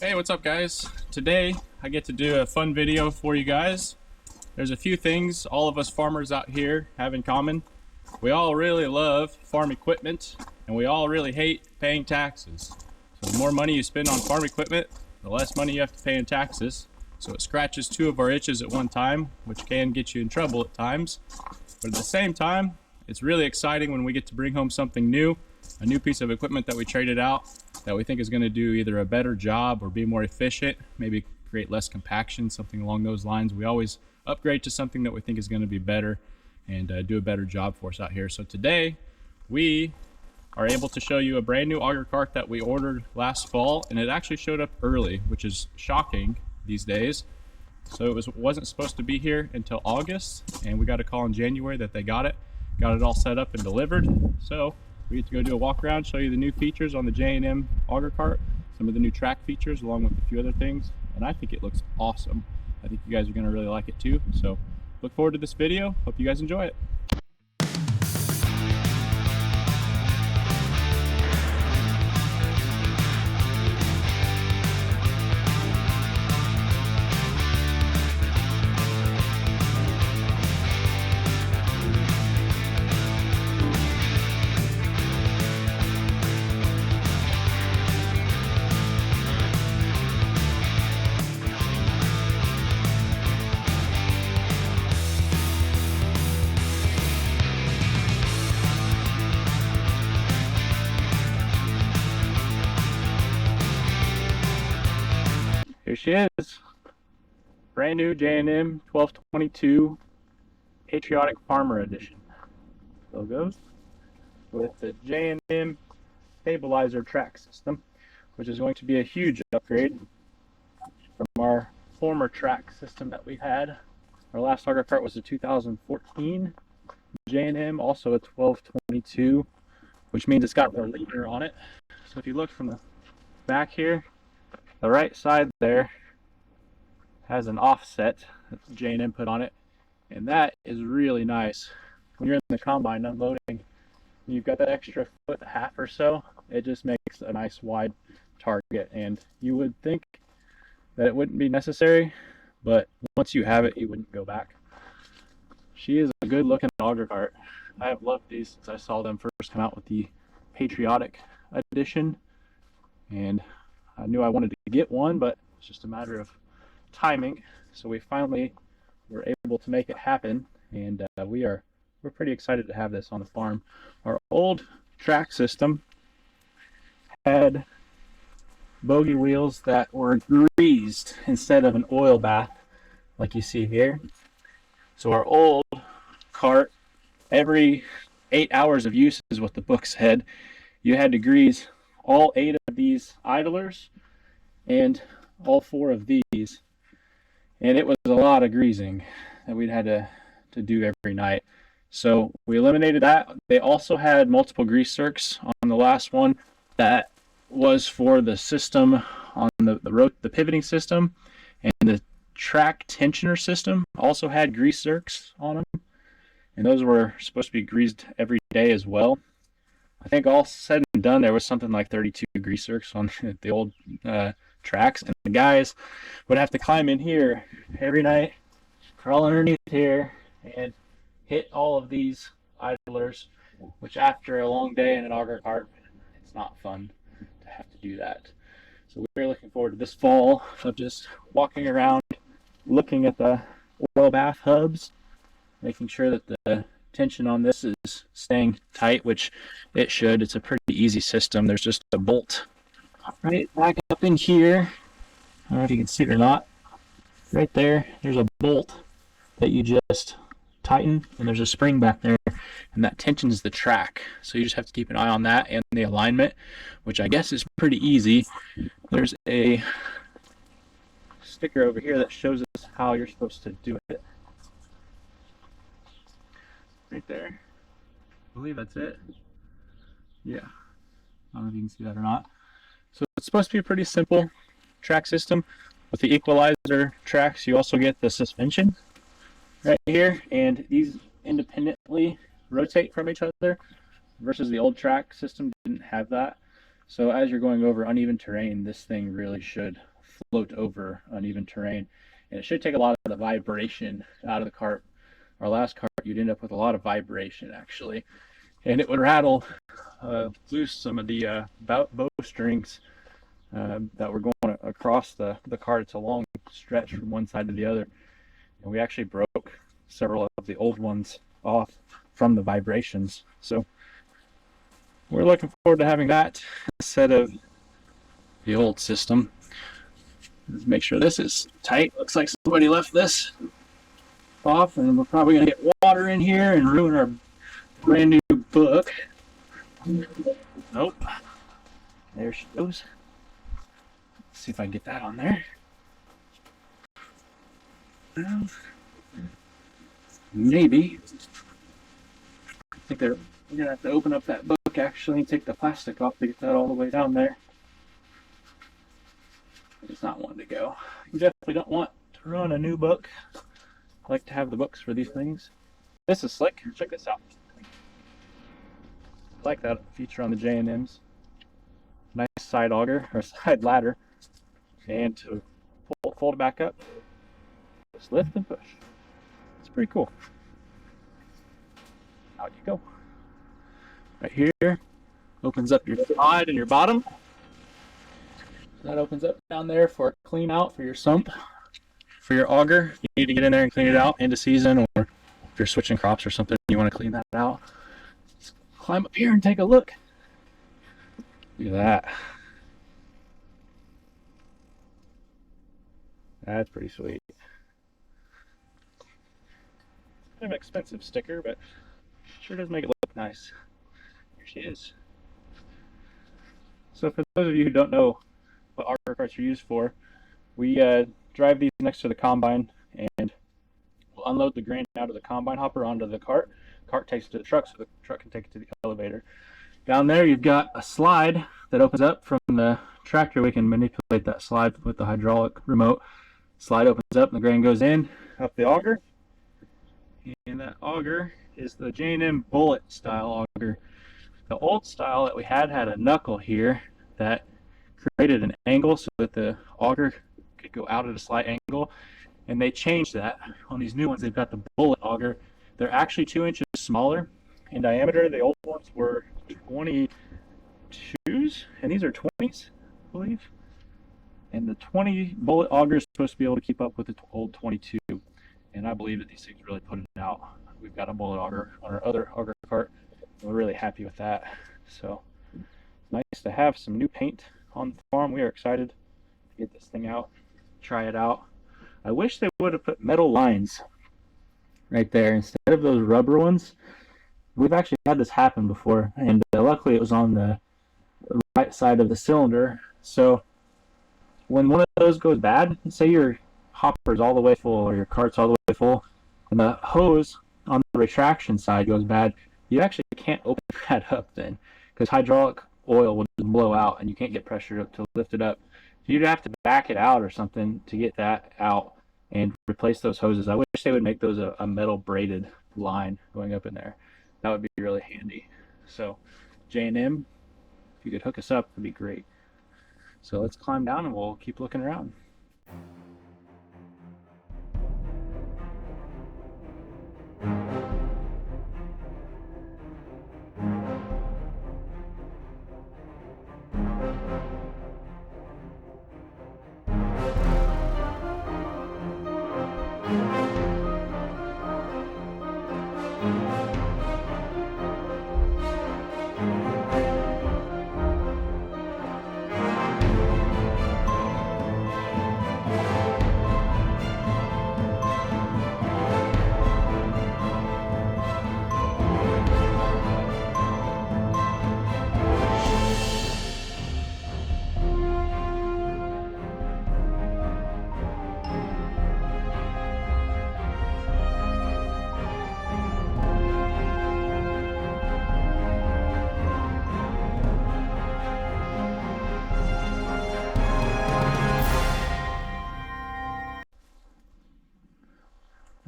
Hey, what's up guys? Today I get to do a fun video for you guys. There's a few things all of us farmers out here have in common. We all really love farm equipment and we all really hate paying taxes. So the more money you spend on farm equipment, the less money you have to pay in taxes. So it scratches two of our itches at one time, which can get you in trouble at times. But at the same time, it's really exciting when we get to bring home something new, a new piece of equipment that we traded out that we think is going to do either a better job or be more efficient, maybe create less compaction, something along those lines. We always upgrade to something that we think is going to be better and do a better job for us out here. So today we are able to show you a brand new auger cart that we ordered last fall, and it actually showed up early, which is shocking these days. So it wasn't supposed to be here until August, and we got a call in January that they got it all set up and delivered. So we get to go do a walk around, show you the new features on the J&M auger cart, some of the new track features along with a few other things, and I think it looks awesome. I think you guys are going to really like it too. So look forward to this video. Hope you guys enjoy it. Here she is, brand new J&M 1222 Patriotic Farmer Edition. Logos with the J&M stabilizer track system, which is going to be a huge upgrade from our former track system that we had. Our last auger cart was a 2014 J&M, also a 1222, which means it's got the leader on it. So if you look from the back here, the right side there has an offset that J&M put on it, and that is really nice. When you're in the combine unloading, you've got that extra foot and a half or so. It just makes a nice wide target, and you would think that it wouldn't be necessary, but once you have it, you wouldn't go back. She is a good looking auger cart. I have loved these since I saw them first come out with the Patriotic Edition, and I knew I wanted to get one, but it's just a matter of timing. So we finally were able to make it happen, and we're pretty excited to have this on the farm. Our old track system had bogey wheels that were greased instead of an oil bath like you see here. So our old cart, every 8 hours of use is what the book said, you had to grease all 8 of these idlers and all 4 of these, and it was a lot of greasing that we'd had to do every night. So we eliminated that. They also had multiple grease zerks on the last one. That was for the system on the pivoting system, and the track tensioner system also had grease zerks on them, and those were supposed to be greased every day as well. I think all said and done, there was something like 32 grease zerks on the old tracks, and the guys would have to climb in here every night, crawl underneath here, and hit all of these idlers, which after a long day in an auger cart, it's not fun to have to do that. So we're looking forward to this fall of just walking around, looking at the oil bath hubs, making sure that the tension on this is staying tight, which it should. It's a pretty easy system. There's just a bolt right back up in here. I don't know if you can see it or not. Right there, there's a bolt that you just tighten, and there's a spring back there, and that tensions the track. So you just have to keep an eye on that and the alignment, which I guess is pretty easy. There's a sticker over here that shows us how you're supposed to do it. Right there. I believe that's it. Yeah. I don't know if you can see that or not. So it's supposed to be a pretty simple track system. With the equalizer tracks, you also get the suspension right here, and these independently rotate from each other versus the old track system didn't have that. So as you're going over uneven terrain, this thing really should float over uneven terrain, and it should take a lot of the vibration out of the cart. Our last cart, you'd end up with a lot of vibration actually, and it would rattle loose some of the bow strings that were going across the cart. It's a long stretch from one side to the other, and we actually broke several of the old ones off from the vibrations. So we're looking forward to having that instead of the old system. Let's make sure this is tight. Looks like somebody left this off, and we're probably going to get water in here and ruin our brand new book. Nope. There she goes. Let's see if I can get that on there. Well, maybe. I think we're going to have to open up that book actually and take the plastic off to get that all the way down there. It's not wanting to go. You definitely don't want to run a new book. I like to have the books for these things. This is slick. Check this out. I like that feature on the J&Ms. Nice side auger or side ladder, and to fold it back up, just lift and push. It's pretty cool. Out you go. Right here opens up your side and your bottom. That opens up down there for a clean out for your sump, for your auger. You need to get in there and clean it out into season, or if you're switching crops or something, you want to clean that out. Let's climb up here and take a look. Look at that. That's pretty sweet. Kind of an expensive sticker, but sure does make it look nice. Here she is. So for those of you who don't know what auger carts are used for, we drive these next to the combine, and we'll unload the grain out of the combine hopper onto the cart. Cart takes it to the truck, so the truck can take it to the elevator. Down there you've got a slide that opens up from the tractor. We can manipulate that slide with the hydraulic remote. Slide opens up and the grain goes in, up the auger. And that auger is the J&M bullet style auger. The old style that we had a knuckle here that created an angle so that the auger could go out at a slight angle, and they changed that. On these new ones, they've got the bullet auger. They're actually 2 inches smaller in diameter. The old ones were 22s, and these are 20s, I believe. And the 20 bullet auger is supposed to be able to keep up with the old 22, and I believe that these things really put it out. We've got a bullet auger on our other auger cart, and we're really happy with that. So nice to have some new paint on the farm. We are excited to get this thing out, try it out. I wish they would have put metal lines right there instead of those rubber ones. We've actually had this happen before, and luckily it was on the right side of the cylinder. So when one of those goes bad, say your hopper is all the way full or your cart's all the way full, and the hose on the retraction side goes bad, you actually can't open that up then, because hydraulic oil will just blow out and you can't get pressure to lift it up. You'd have to back it out or something to get that out and replace those hoses. I wish they would make those a metal braided line going up in there. That would be really handy. So J&M, if you could hook us up, that'd be great. So let's climb down and we'll keep looking around.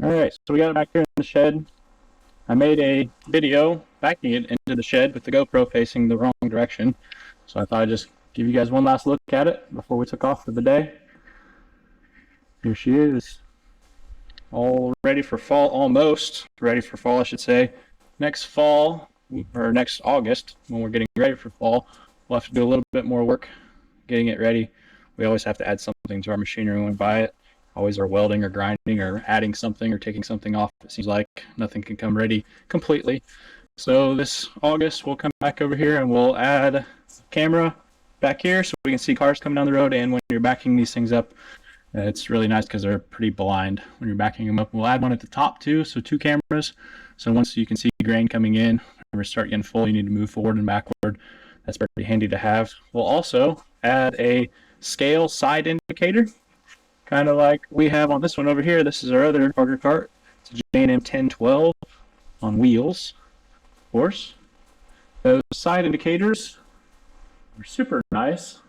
Alright, so we got it back here in the shed. I made a video backing it into the shed with the GoPro facing the wrong direction. So I thought I'd just give you guys one last look at it before we took off for the day. Here she is, all ready for fall, almost ready for fall, I should say. Next fall, or next August, when we're getting ready for fall, we'll have to do a little bit more work getting it ready. We always have to add something to our machinery when we buy it. Always are welding or grinding or adding something or taking something off. It seems like nothing can come ready completely. So this August, we'll come back over here and we'll add a camera back here so we can see cars coming down the road. And when you're backing these things up, it's really nice because they're pretty blind when you're backing them up. We'll add one at the top too, so 2 cameras. So once you can see grain coming in, when we start getting full, you need to move forward and backward. That's pretty handy to have. We'll also add a scale side indicator, kind of like we have on this one over here. This is our other Auger cart. It's a J&M 1012 on wheels, of course. Those side indicators are super nice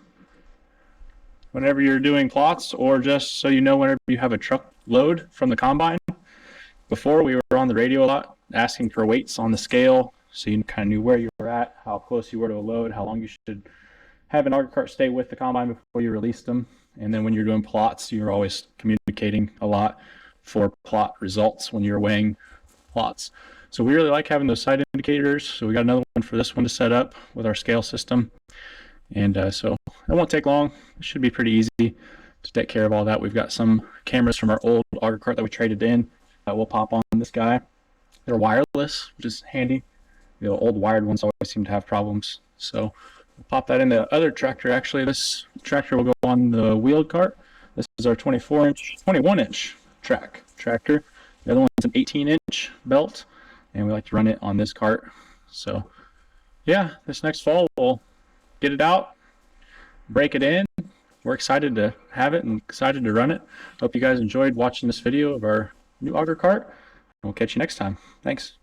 whenever you're doing plots, or just so you know whenever you have a truck load from the combine. Before, we were on the radio a lot asking for weights on the scale, so you kind of knew where you were at, how close you were to a load, how long you should have an auger cart stay with the combine before you release them. And then when you're doing plots, you're always communicating a lot for plot results when you're weighing plots. So we really like having those side indicators. So we got another one for this one to set up with our scale system. And so it won't take long. It should be pretty easy to take care of all that. We've got some cameras from our old auger cart that we traded in that we'll pop on this guy. They're wireless, which is handy. The old wired ones always seem to have problems. So we'll pop that in the other tractor. Actually, this tractor will go on the wheeled cart. This is our 21-inch tractor. The other one's an 18-inch belt, and we like to run it on this cart. So yeah, this next fall we'll get it out, break it in. We're excited to have it and excited to run it. Hope you guys enjoyed watching this video of our new auger cart. We'll catch you next time. Thanks.